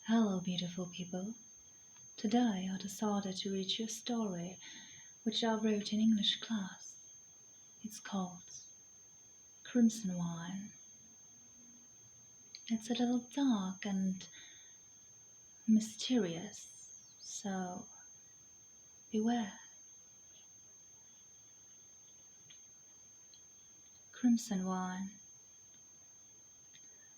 Hello, beautiful people. Today I decided to read you a story which I wrote in English class. It's called Crimson Wine. It's a little dark and mysterious, so beware. Crimson Wine.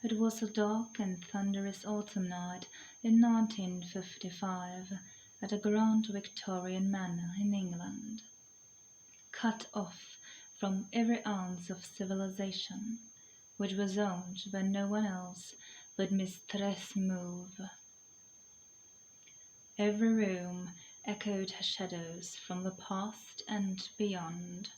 It was a dark and thunderous autumn night in 1955 at a grand Victorian manor in England. Cut off from every ounce of civilization, which was owned by no one else but Mistress Mauve. Every room echoed her shadows from the past and beyond.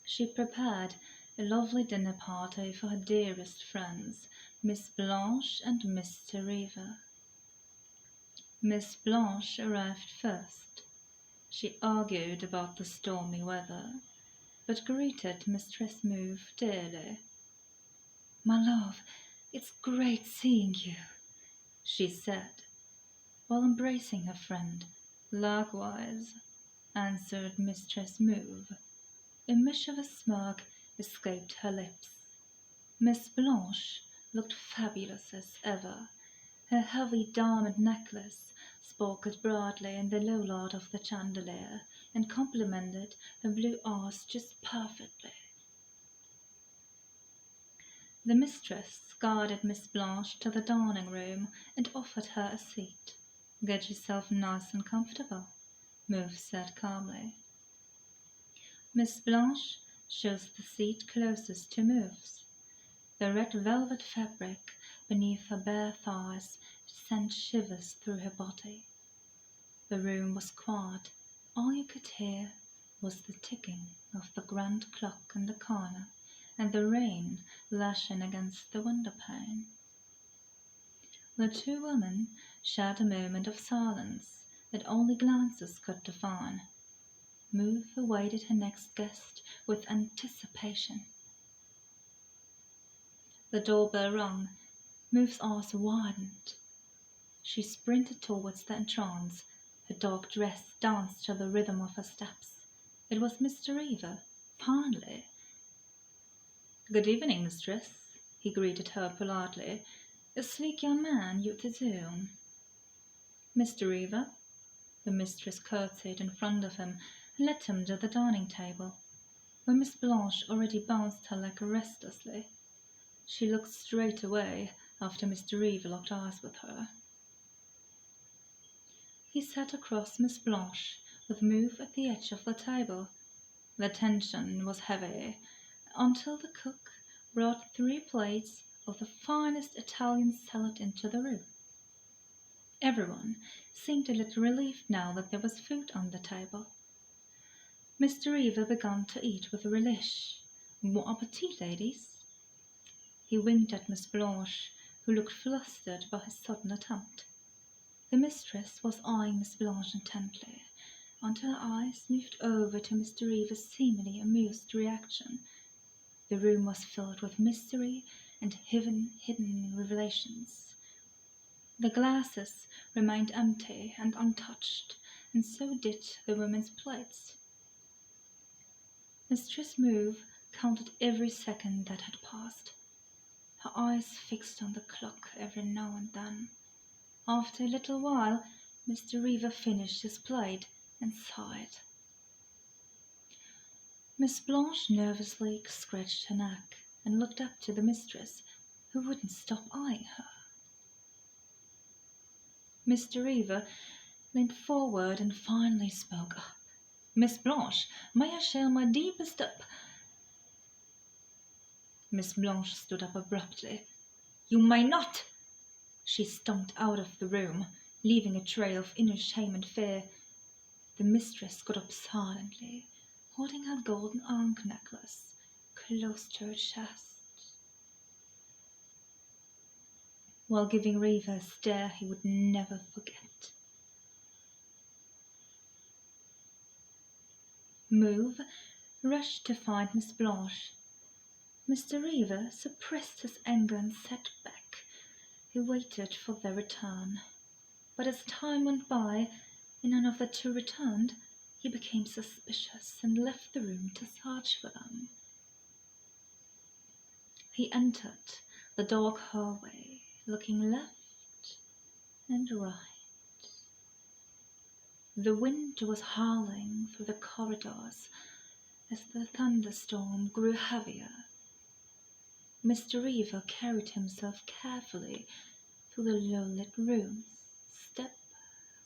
She prepared a lovely dinner party for her dearest friends, Miss Blanche and Mr. Reaver. Miss Blanche arrived first. She argued about the stormy weather, but greeted Mistress Mauve dearly. "My love, it's great seeing you," she said, while embracing her friend. "Likewise," answered Mistress Mauve. A mischievous smirk escaped her lips. Miss Blanche looked fabulous as ever. Her heavy diamond necklace sparkled brightly in the low light of the chandelier and complemented her blue eyes just perfectly. The mistress guided Miss Blanche to the dining room and offered her a seat. "Get yourself nice and comfortable," Mauve said calmly. Miss Blanche chose the seat closest to Mauve's. The red velvet fabric beneath her bare thighs sent shivers through her body. The room was quiet. All you could hear was the ticking of the grand clock in the corner and the rain lashing against the window-pane. The two women shared a moment of silence that only glances could define. Mauve awaited her next guest with anticipation. The doorbell rang. Mauve's eyes widened. She sprinted towards the entrance. Her dark dress danced to the rhythm of her steps. It was Mr. Reaver, finally. "Good evening, mistress," he greeted her politely. "A sleek young man, youth his own." "Mr. Reaver?" The mistress curtsied in front of him and led him to the dining table, where Miss Blanche already bounced her leg restlessly. She looked straight away after Mr. Reaver locked eyes with her. He sat across Miss Blanche, with Mauve at the edge of the table. The tension was heavy, until the cook brought 3 plates of the finest Italian salad into the room. Everyone seemed a little relieved now that there was food on the table. Mr. Reaver began to eat with relish. "Bon appetit, ladies." He winked at Miss Blanche, who looked flustered by his sudden attempt. The mistress was eyeing Miss Blanche intently, until her eyes moved over to Mr. Reaver's seemingly amused reaction. The room was filled with mystery and hidden revelations. The glasses remained empty and untouched, and so did the women's plates. Mistress Mauve counted every second that had passed, her eyes fixed on the clock every now and then. After a little while, Mr. Reaver finished his plate and sighed. Miss Blanche nervously scratched her neck and looked up to the mistress, who wouldn't stop eyeing her. Mr. Reaver leaned forward and finally spoke up. "Miss Blanche, may I share my deepest Miss Blanche stood up abruptly. "You may not!" She stomped out of the room, leaving a trail of inner shame and fear. The mistress got up silently, holding her golden ankh necklace close to her chest, while giving Reaver a stare he would never forget. Mauve rushed to find Miss Blanche. Mr. Reaver suppressed his anger and sat back, He waited for their return, but as time went by and none of the two returned, he became suspicious and left the room to search for them. He entered the dark hallway, looking left and right. The wind was howling through the corridors as the thunderstorm grew heavier. Mr. Reaver carried himself carefully through the low-lit rooms, step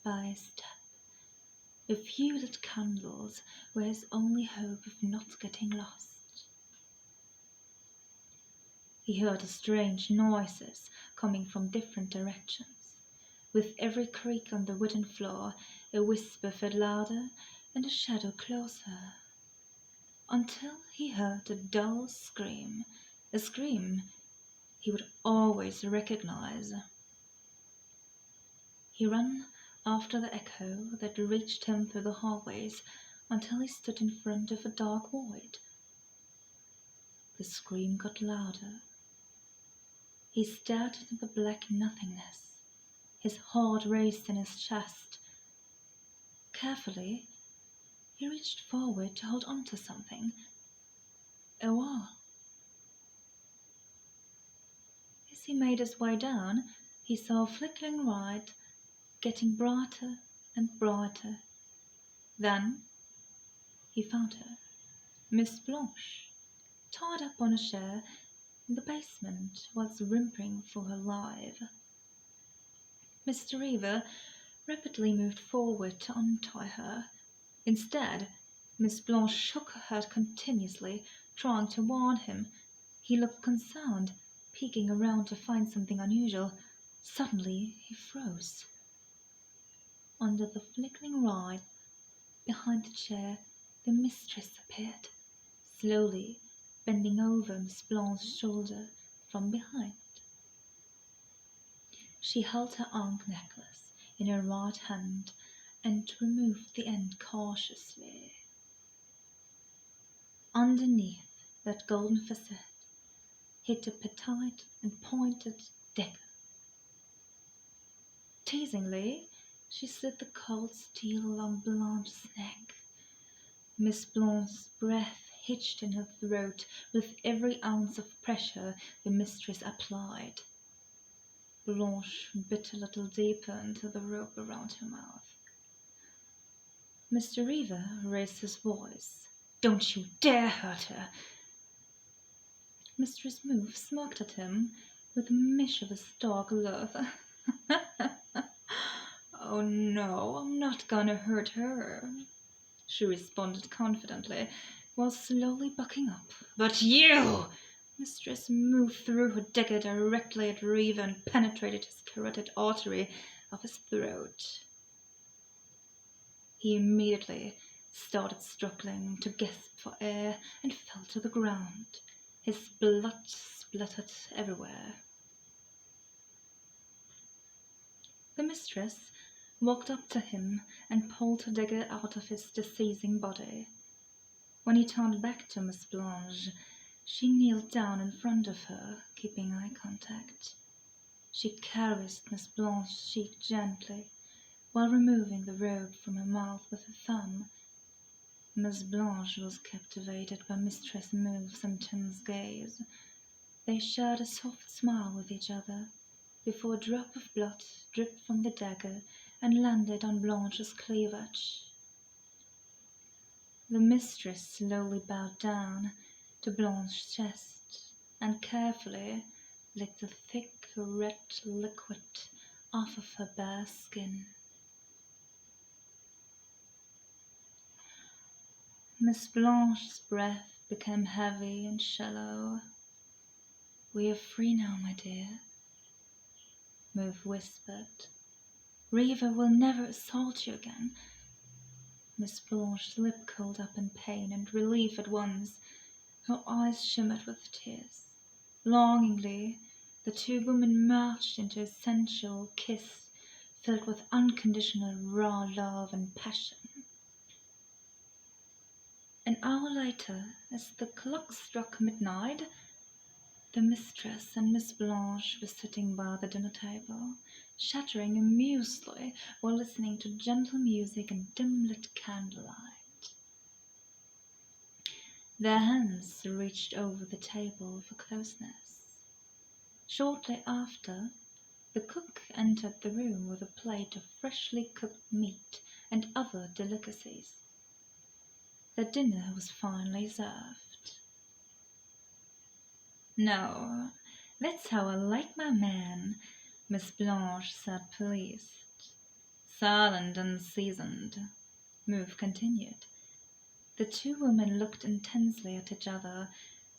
by step. A few lit candles were his only hope of not getting lost. He heard strange noises coming from different directions. With every creak on the wooden floor, a whisper felt louder and a shadow closer, until he heard a dull scream, a scream he would always recognize. He ran after the echo that reached him through the hallways until he stood in front of a dark void. The scream got louder. He stared into the black nothingness. His heart raced in his chest. Carefully, he reached forward to hold on to something. A wall. As he made his way down, he saw a flickering light getting brighter and brighter. Then he found her, Miss Blanche, tied up on a chair in the basement, was whimpering for her life. Mr. Reaver rapidly moved forward to untie her. Instead, Miss Blanche shook her head continuously, trying to warn him. He looked concerned, peeking around to find something unusual. Suddenly he froze. Under the flickering light, behind the chair, the mistress appeared, slowly bending over Miss Blanche's shoulder from behind. She held her ankh necklace in her right hand and removed the end cautiously. Underneath that golden facade hid a petite and pointed dagger. Teasingly, she slid the cold steel along Blanche's neck. Miss Blanche's breath hitched in her throat with every ounce of pressure the mistress applied. Blanche bit a little deeper into the rope around her mouth. Mr. Reaver raised his voice. "Don't you dare hurt her!" Mistress Mauve smirked at him with mischievous dark laugh. "Oh no, I'm not gonna hurt her," she responded confidently, while slowly bucking up. "But you!" Mistress Mauve threw her dagger directly at Reaver and penetrated his carotid artery of his throat. He immediately started struggling to gasp for air and fell to the ground. His blood splattered everywhere. The mistress walked up to him and pulled her dagger out of his deceasing body. When he turned back to Miss Blanche, she kneeled down in front of her, keeping eye contact. She caressed Miss Blanche's cheek gently, while removing the robe from her mouth with her thumb. Miss Blanche was captivated by Mistress Mauve's intense gaze. They shared a soft smile with each other, before a drop of blood dripped from the dagger and landed on Blanche's cleavage. The mistress slowly bowed down to Blanche's chest and carefully licked the thick red liquid off of her bare skin. Miss Blanche's breath became heavy and shallow. "We are free now, my dear," Mauve whispered. "Reaver will never assault you again." Miss Blanche's lip curled up in pain and relief at once. Her eyes shimmered with tears. Longingly, the two women merged into a sensual kiss filled with unconditional raw love and passion. An hour later, as the clock struck midnight, The mistress and Miss Blanche were sitting by the dinner table, chattering amusedly while listening to gentle music and dim-lit candlelight. Their hands reached over the table for closeness. Shortly after, the cook entered the room with a plate of freshly cooked meat and other delicacies. The dinner was finally served. "No, that's how I like my man," Miss Blanche said, pleased. "Silent and seasoned," Mauve continued. The two women looked intensely at each other.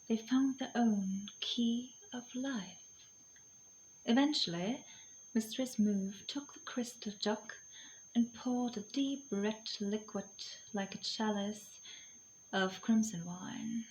They found their own key of life. Eventually, Mistress Mauve took the crystal jug and poured a deep red liquid like a chalice of crimson wine.